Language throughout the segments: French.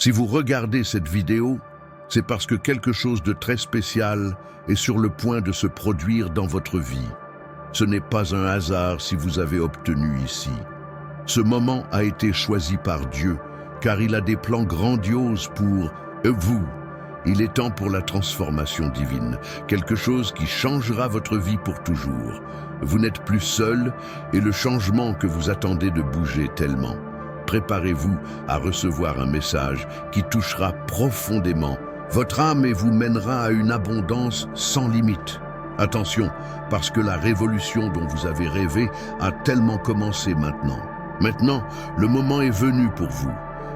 Si vous regardez cette vidéo, c'est parce que quelque chose de très spécial est sur le point de se produire dans votre vie. Ce n'est pas un hasard si vous avez obtenu ici. Ce moment a été choisi par Dieu, car il a des plans grandioses pour vous. Il est temps pour la transformation divine, quelque chose qui changera votre vie pour toujours. Vous n'êtes plus seul et le changement que vous attendez de bouger tellement. Préparez-vous à recevoir un message qui touchera profondément votre âme et vous mènera à une abondance sans limite. Attention, parce que la révolution dont vous avez rêvé a tellement commencé maintenant. Maintenant, le moment est venu pour vous.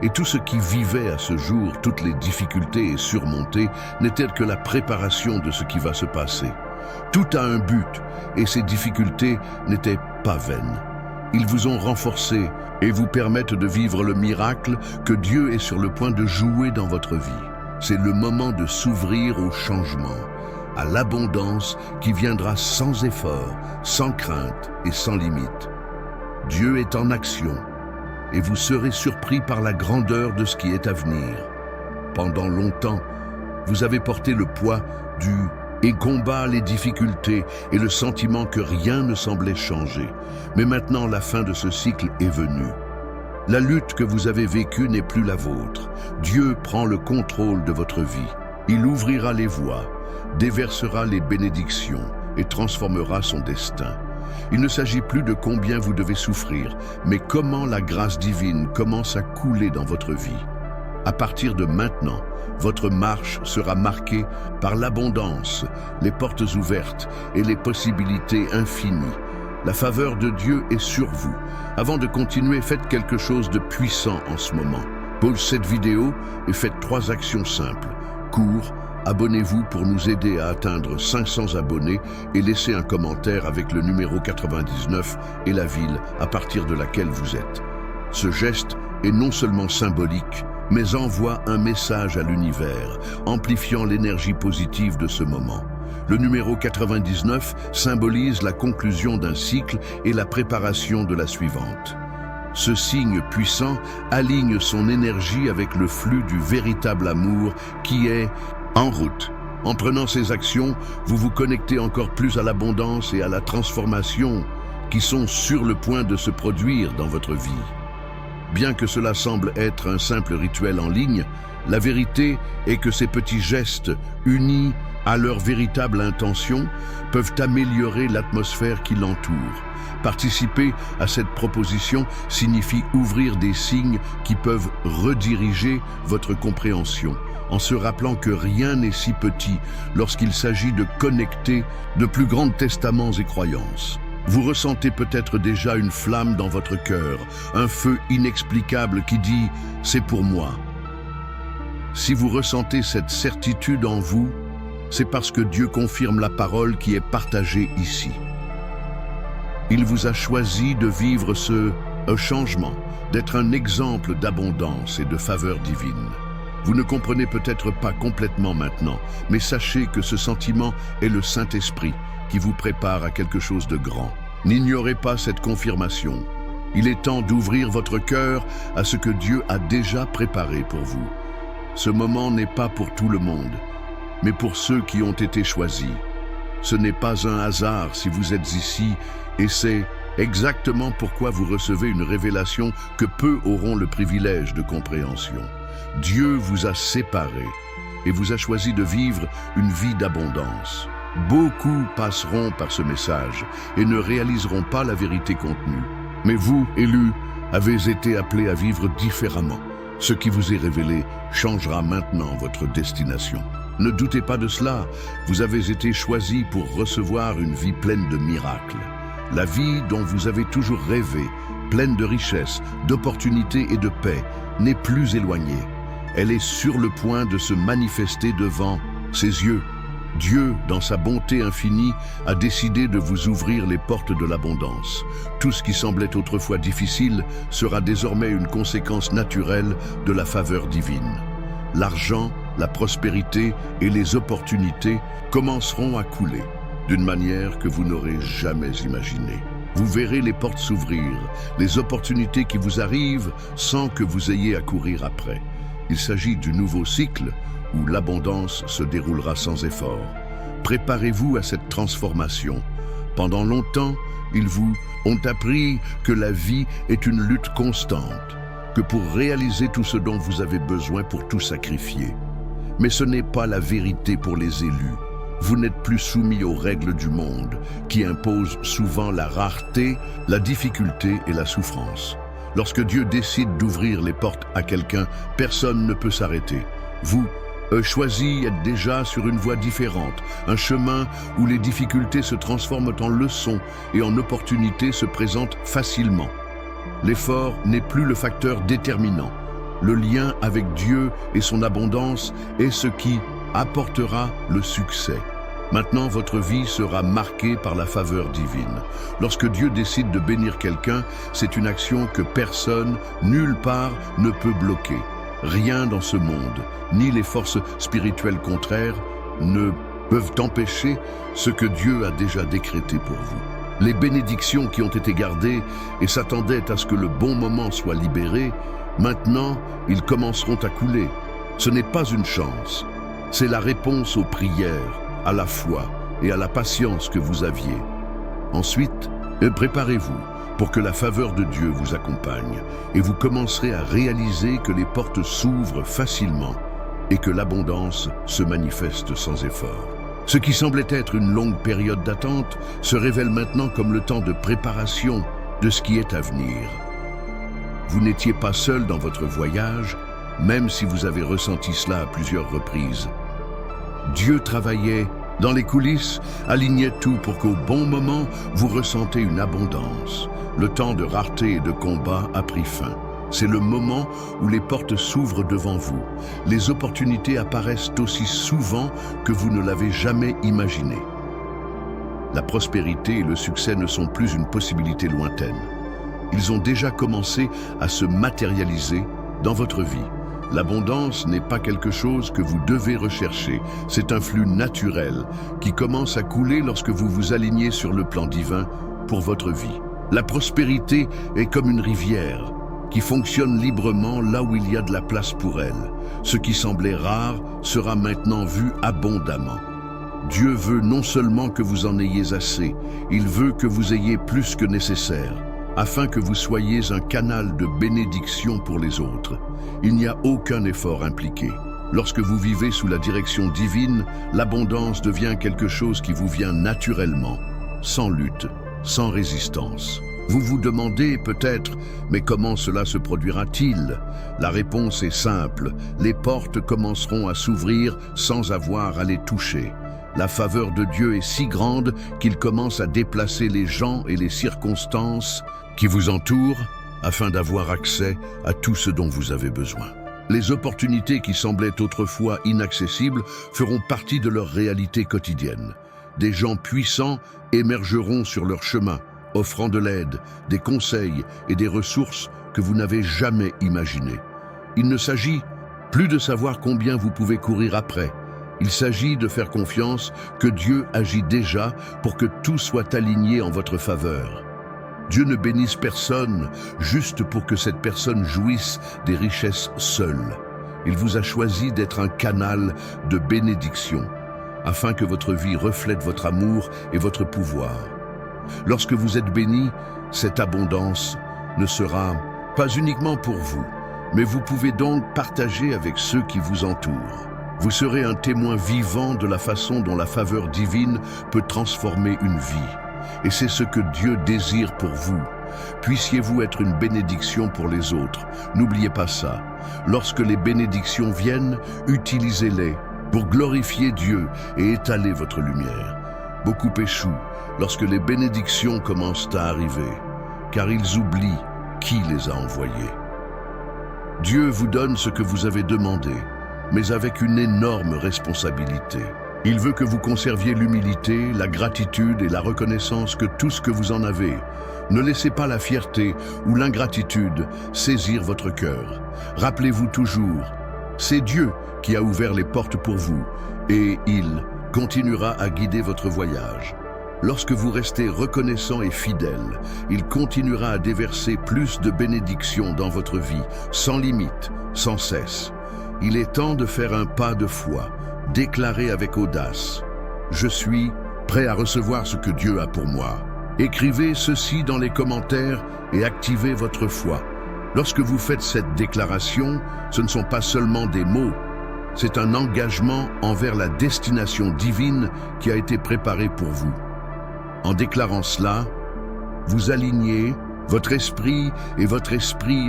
Et tout ce qui vivait à ce jour, toutes les difficultés et surmontées, n'était que la préparation de ce qui va se passer. Tout a un but, et ces difficultés n'étaient pas vaines. Ils vous ont renforcé et vous permettent de vivre le miracle que Dieu est sur le point de jouer dans votre vie. C'est le moment de s'ouvrir au changement, à l'abondance qui viendra sans effort, sans crainte et sans limite. Dieu est en action et vous serez surpris par la grandeur de ce qui est à venir. Pendant longtemps, vous avez porté le poids du et combat les difficultés et le sentiment que rien ne semblait changer. Mais maintenant, la fin de ce cycle est venue. La lutte que vous avez vécue n'est plus la vôtre. Dieu prend le contrôle de votre vie. Il ouvrira les voies, déversera les bénédictions et transformera son destin. Il ne s'agit plus de combien vous devez souffrir, mais comment la grâce divine commence à couler dans votre vie. À partir de maintenant, votre marche sera marquée par l'abondance, les portes ouvertes et les possibilités infinies. La faveur de Dieu est sur vous. Avant de continuer, faites quelque chose de puissant en ce moment. Pause cette vidéo et faites 3 actions simples. Cours, abonnez-vous pour nous aider à atteindre 500 abonnés et laissez un commentaire avec le numéro 99 et la ville à partir de laquelle vous êtes. Ce geste est non seulement symbolique, mais envoie un message à l'univers, amplifiant l'énergie positive de ce moment. Le numéro 99 symbolise la conclusion d'un cycle et la préparation de la suivante. Ce signe puissant aligne son énergie avec le flux du véritable amour qui est en route. En prenant ces actions, vous vous connectez encore plus à l'abondance et à la transformation qui sont sur le point de se produire dans votre vie. Bien que cela semble être un simple rituel en ligne, la vérité est que ces petits gestes, unis à leur véritable intention, peuvent améliorer l'atmosphère qui l'entoure. Participer à cette proposition signifie ouvrir des signes qui peuvent rediriger votre compréhension, en se rappelant que rien n'est si petit lorsqu'il s'agit de connecter de plus grands testaments et croyances. Vous ressentez peut-être déjà une flamme dans votre cœur, un feu inexplicable qui dit « c'est pour moi ». Si vous ressentez cette certitude en vous, c'est parce que Dieu confirme la parole qui est partagée ici. Il vous a choisi de vivre ce changement, d'être un exemple d'abondance et de faveur divine. Vous ne comprenez peut-être pas complètement maintenant, mais sachez que ce sentiment est le Saint-Esprit qui vous prépare à quelque chose de grand. N'ignorez pas cette confirmation. Il est temps d'ouvrir votre cœur à ce que Dieu a déjà préparé pour vous. Ce moment n'est pas pour tout le monde, mais pour ceux qui ont été choisis. Ce n'est pas un hasard si vous êtes ici, et c'est exactement pourquoi vous recevez une révélation que peu auront le privilège de compréhension. Dieu vous a séparés et vous a choisi de vivre une vie d'abondance. Beaucoup passeront par ce message et ne réaliseront pas la vérité contenue. Mais vous, élus, avez été appelés à vivre différemment. Ce qui vous est révélé changera maintenant votre destination. Ne doutez pas de cela, vous avez été choisis pour recevoir une vie pleine de miracles. La vie dont vous avez toujours rêvé, pleine de richesses, d'opportunités et de paix, n'est plus éloignée. Elle est sur le point de se manifester devant ses yeux. Dieu, dans sa bonté infinie, a décidé de vous ouvrir les portes de l'abondance. Tout ce qui semblait autrefois difficile sera désormais une conséquence naturelle de la faveur divine. L'argent, la prospérité et les opportunités commenceront à couler d'une manière que vous n'aurez jamais imaginée. Vous verrez les portes s'ouvrir, les opportunités qui vous arrivent sans que vous ayez à courir après. Il s'agit du nouveau cycle où l'abondance se déroulera sans effort. Préparez-vous à cette transformation. Pendant longtemps, ils vous ont appris que la vie est une lutte constante, que pour réaliser tout ce dont vous avez besoin pour tout sacrifier. Mais ce n'est pas la vérité pour les élus. Vous n'êtes plus soumis aux règles du monde, qui imposent souvent la rareté, la difficulté et la souffrance. Lorsque Dieu décide d'ouvrir les portes à quelqu'un, personne ne peut s'arrêter. Vous, choisi, êtes déjà sur une voie différente, un chemin où les difficultés se transforment en leçons et en opportunités se présentent facilement. L'effort n'est plus le facteur déterminant. Le lien avec Dieu et son abondance est ce qui apportera le succès. Maintenant, votre vie sera marquée par la faveur divine. Lorsque Dieu décide de bénir quelqu'un, c'est une action que personne, nulle part, ne peut bloquer. Rien dans ce monde, ni les forces spirituelles contraires, ne peuvent empêcher ce que Dieu a déjà décrété pour vous. Les bénédictions qui ont été gardées et s'attendaient à ce que le bon moment soit libéré, maintenant, ils commenceront à couler. Ce n'est pas une chance, c'est la réponse aux prières, à la foi et à la patience que vous aviez. Ensuite, préparez-vous pour que la faveur de Dieu vous accompagne et vous commencerez à réaliser que les portes s'ouvrent facilement et que l'abondance se manifeste sans effort. Ce qui semblait être une longue période d'attente se révèle maintenant comme le temps de préparation de ce qui est à venir. Vous n'étiez pas seul dans votre voyage, même si vous avez ressenti cela à plusieurs reprises. Dieu travaillait dans les coulisses, alignait tout pour qu'au bon moment, vous ressentez une abondance. Le temps de rareté et de combat a pris fin. C'est le moment où les portes s'ouvrent devant vous. Les opportunités apparaissent aussi souvent que vous ne l'avez jamais imaginé. La prospérité et le succès ne sont plus une possibilité lointaine. Ils ont déjà commencé à se matérialiser dans votre vie. L'abondance n'est pas quelque chose que vous devez rechercher, c'est un flux naturel qui commence à couler lorsque vous vous alignez sur le plan divin pour votre vie. La prospérité est comme une rivière qui fonctionne librement là où il y a de la place pour elle. Ce qui semblait rare sera maintenant vu abondamment. Dieu veut non seulement que vous en ayez assez, il veut que vous ayez plus que nécessaire, afin que vous soyez un canal de bénédiction pour les autres. Il n'y a aucun effort impliqué. Lorsque vous vivez sous la direction divine, l'abondance devient quelque chose qui vous vient naturellement, sans lutte, sans résistance. Vous vous demandez peut-être, mais comment cela se produira-t-il? La réponse est simple, les portes commenceront à s'ouvrir sans avoir à les toucher. La faveur de Dieu est si grande qu'il commence à déplacer les gens et les circonstances qui vous entourent afin d'avoir accès à tout ce dont vous avez besoin. Les opportunités qui semblaient autrefois inaccessibles feront partie de leur réalité quotidienne. Des gens puissants émergeront sur leur chemin, offrant de l'aide, des conseils et des ressources que vous n'avez jamais imaginées. Il ne s'agit plus de savoir combien vous pouvez courir après. Il s'agit de faire confiance que Dieu agit déjà pour que tout soit aligné en votre faveur. Dieu ne bénisse personne juste pour que cette personne jouisse des richesses seule. Il vous a choisi d'être un canal de bénédiction, afin que votre vie reflète votre amour et votre pouvoir. Lorsque vous êtes béni, cette abondance ne sera pas uniquement pour vous, mais vous pouvez donc partager avec ceux qui vous entourent. Vous serez un témoin vivant de la façon dont la faveur divine peut transformer une vie. Et c'est ce que Dieu désire pour vous. Puissiez-vous être une bénédiction pour les autres. N'oubliez pas ça. Lorsque les bénédictions viennent, utilisez-les pour glorifier Dieu et étaler votre lumière. Beaucoup échouent lorsque les bénédictions commencent à arriver, car ils oublient qui les a envoyées. Dieu vous donne ce que vous avez demandé, mais avec une énorme responsabilité. Il veut que vous conserviez l'humilité, la gratitude et la reconnaissance que tout ce que vous en avez. Ne laissez pas la fierté ou l'ingratitude saisir votre cœur. Rappelez-vous toujours, c'est Dieu qui a ouvert les portes pour vous et il continuera à guider votre voyage. Lorsque vous restez reconnaissant et fidèle, il continuera à déverser plus de bénédictions dans votre vie, sans limite, sans cesse. Il est temps de faire un pas de foi, déclarer avec audace: je suis prêt à recevoir ce que Dieu a pour moi. Écrivez ceci dans les commentaires et activez votre foi. Lorsque vous faites cette déclaration, ce ne sont pas seulement des mots, c'est un engagement envers la destination divine qui a été préparée pour vous. En déclarant cela, vous alignez votre esprit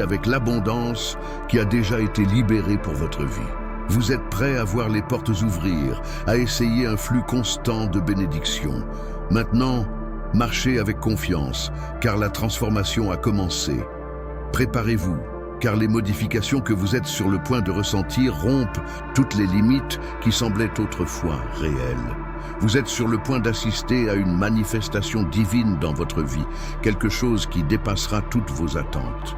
avec l'abondance qui a déjà été libérée pour votre vie. Vous êtes prêt à voir les portes ouvrir, à essayer un flux constant de bénédictions. Maintenant, marchez avec confiance, car la transformation a commencé. Préparez-vous, car les modifications que vous êtes sur le point de ressentir rompent toutes les limites qui semblaient autrefois réelles. Vous êtes sur le point d'assister à une manifestation divine dans votre vie, quelque chose qui dépassera toutes vos attentes.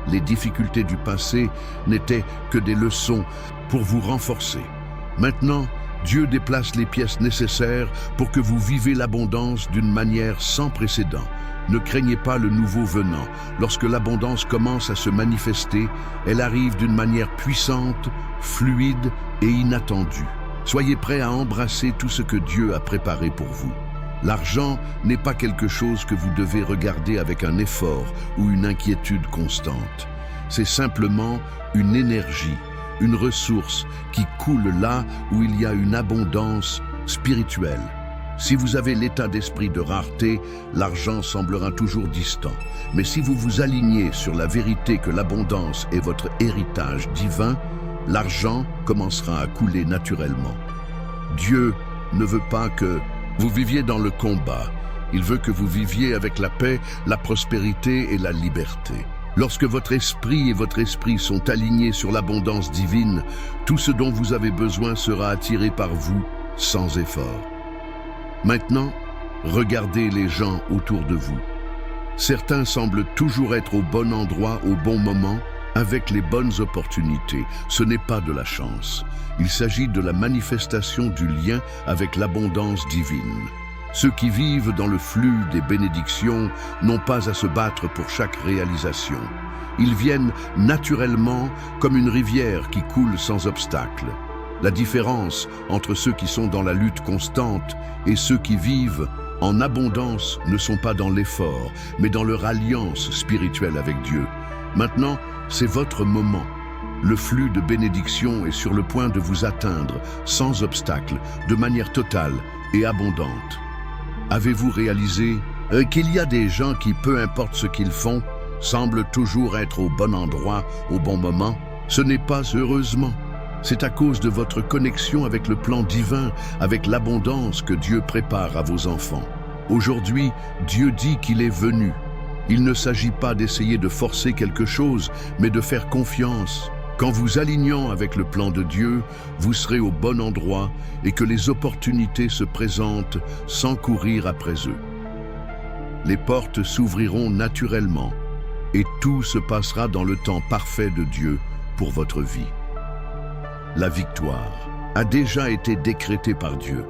Les difficultés du passé n'étaient que des leçons pour vous renforcer. Maintenant, Dieu déplace les pièces nécessaires pour que vous vivez l'abondance d'une manière sans précédent. Ne craignez pas le nouveau venant. Lorsque l'abondance commence à se manifester, elle arrive d'une manière puissante, fluide et inattendue. Soyez prêts à embrasser tout ce que Dieu a préparé pour vous. L'argent n'est pas quelque chose que vous devez regarder avec un effort ou une inquiétude constante. C'est simplement une énergie, une ressource qui coule là où il y a une abondance spirituelle. Si vous avez l'état d'esprit de rareté, l'argent semblera toujours distant. Mais si vous vous alignez sur la vérité que l'abondance est votre héritage divin, l'argent commencera à couler naturellement. Dieu ne veut pas que vous viviez dans le combat. Il veut que vous viviez avec la paix, la prospérité et la liberté. Lorsque votre esprit sont alignés sur l'abondance divine, tout ce dont vous avez besoin sera attiré par vous sans effort. Maintenant, regardez les gens autour de vous. Certains semblent toujours être au bon endroit au bon moment, avec les bonnes opportunités. Ce n'est pas de la chance. Il s'agit de la manifestation du lien avec l'abondance divine. Ceux qui vivent dans le flux des bénédictions n'ont pas à se battre pour chaque réalisation. Ils viennent naturellement comme une rivière qui coule sans obstacle. La différence entre ceux qui sont dans la lutte constante et ceux qui vivent en abondance ne sont pas dans l'effort, mais dans leur alliance spirituelle avec Dieu. Maintenant, c'est votre moment. Le flux de bénédiction est sur le point de vous atteindre, sans obstacle, de manière totale et abondante. Avez-vous réalisé qu'il y a des gens qui, peu importe ce qu'ils font, semblent toujours être au bon endroit, au bon moment? Ce n'est pas heureusement. C'est à cause de votre connexion avec le plan divin, avec l'abondance que Dieu prépare à vos enfants. Aujourd'hui, Dieu dit qu'il est venu. Il ne s'agit pas d'essayer de forcer quelque chose, mais de faire confiance. Qu'en vous alignant avec le plan de Dieu, vous serez au bon endroit et que les opportunités se présentent sans courir après eux. Les portes s'ouvriront naturellement et tout se passera dans le temps parfait de Dieu pour votre vie. La victoire a déjà été décrétée par Dieu.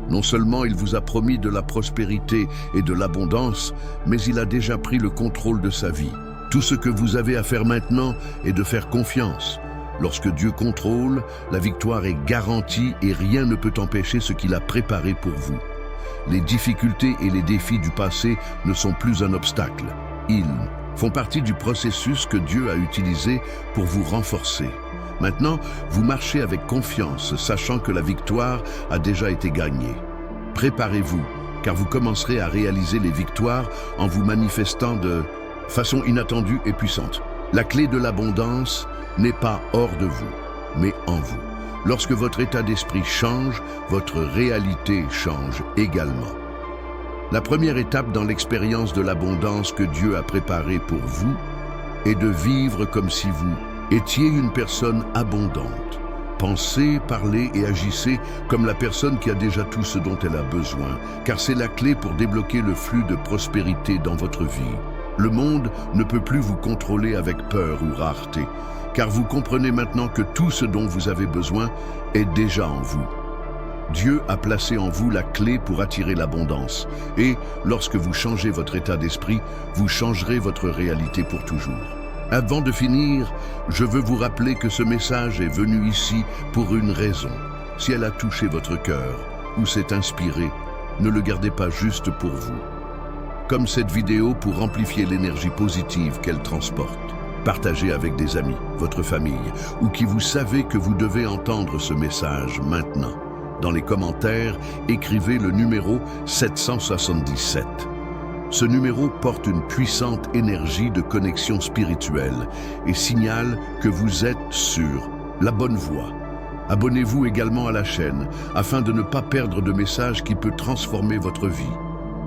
Non seulement il vous a promis de la prospérité et de l'abondance, mais il a déjà pris le contrôle de sa vie. Tout ce que vous avez à faire maintenant est de faire confiance. Lorsque Dieu contrôle, la victoire est garantie et rien ne peut empêcher ce qu'il a préparé pour vous. Les difficultés et les défis du passé ne sont plus un obstacle. Ils font partie du processus que Dieu a utilisé pour vous renforcer. Maintenant, vous marchez avec confiance, sachant que la victoire a déjà été gagnée. Préparez-vous, car vous commencerez à réaliser les victoires en vous manifestant de façon inattendue et puissante. La clé de l'abondance n'est pas hors de vous, mais en vous. Lorsque votre état d'esprit change, votre réalité change également. La première étape dans l'expérience de l'abondance que Dieu a préparée pour vous est de vivre comme si vous étiez une personne abondante. Pensez, parlez et agissez comme la personne qui a déjà tout ce dont elle a besoin, car c'est la clé pour débloquer le flux de prospérité dans votre vie. Le monde ne peut plus vous contrôler avec peur ou rareté, car vous comprenez maintenant que tout ce dont vous avez besoin est déjà en vous. Dieu a placé en vous la clé pour attirer l'abondance, et lorsque vous changez votre état d'esprit, vous changerez votre réalité pour toujours. Avant de finir, je veux vous rappeler que ce message est venu ici pour une raison. Si elle a touché votre cœur ou s'est inspiré, ne le gardez pas juste pour vous. Comme cette vidéo pour amplifier l'énergie positive qu'elle transporte. Partagez avec des amis, votre famille, ou qui vous savez que vous devez entendre ce message maintenant. Dans les commentaires, écrivez le numéro 777. Ce numéro porte une puissante énergie de connexion spirituelle et signale que vous êtes sur la bonne voie. Abonnez-vous également à la chaîne afin de ne pas perdre de messages qui peut transformer votre vie.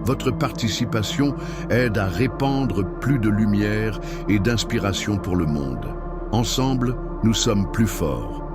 Votre participation aide à répandre plus de lumière et d'inspiration pour le monde. Ensemble, nous sommes plus forts.